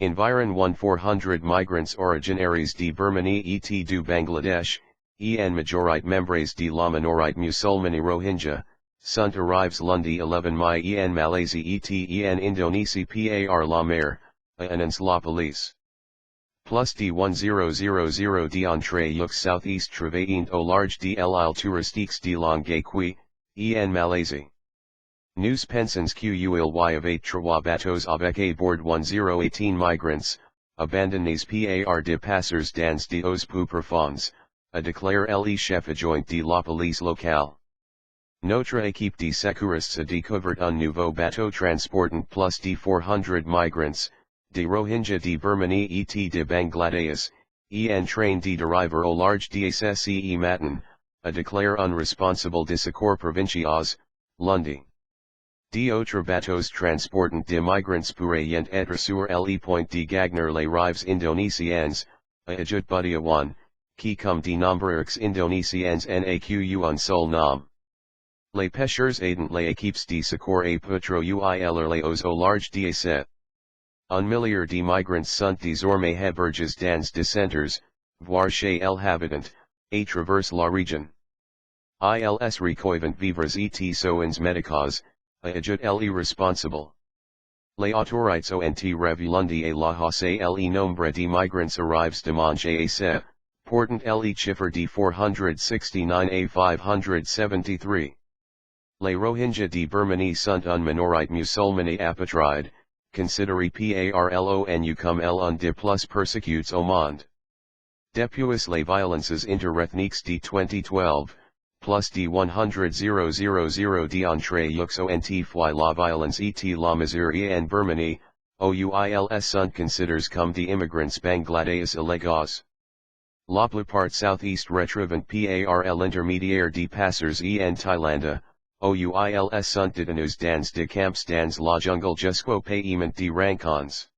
Environ 1,400 migrants originaires de Birmanie et du Bangladesh, en majorite membres de la minorite musulmane Rohingya, sont arrives lundi 11 mai en Malaisie et en Indonésie par la mer, annonce la police. Plus de 1000 d'entre eux southeast travaillant au large de l'île touristique de Longue Qui, en Malaisie. Nous pensons qu'il y avait 3 bateaux avec à bord 1018 migrants, abandonnés par des passeurs dans des eaux peu profondes, a déclaré le chef adjoint de la police locale. Notre équipe de secouristes a découvert un nouveau bateau transportant plus de 400 migrants, de Rohingya de Birmanie et de Bangladesh, en train de deriver au large de ce matin, a déclaré un responsable de secours provinciaux, lundi. D'autres bateaux transportant de migrants pourraient être sur le point de gagner les rives indonésiennes, a ajouté Budiawan, qui comme de nombreux indonésiens n'aqu un seul nom. Les pêcheurs aidant les équipes de secours et patrouillent les eaux au large de cet. Un millier de migrants sont désormais hébergés dans des centres, voire chez l'habitant, à travers la région. Ils recueillent vivres et soins médicaux, a ajouté responsable. Les autorités ont revu lundi à la hausse le nombre de migrants arrivés dimanche à ce, portant le chiffre de 469 à 573. Les Rohingya de Birmanie sont un minorite musulmane apatride, considéré par l'ONU comme l'un des plus persécutés au monde. Depuis les violences interethniques de 2012, plus de 100,000 d'entre eux ont fui la violence et la misère en Birmanie, ouils sont considérés comme des immigrants bangladais illégaux. La plupart southeast retrouvent par l'intermédiaire de passeurs en Thaïlande, ouils sont détenus dans des camps dans la jungle jusqu'au paiement de rencontres.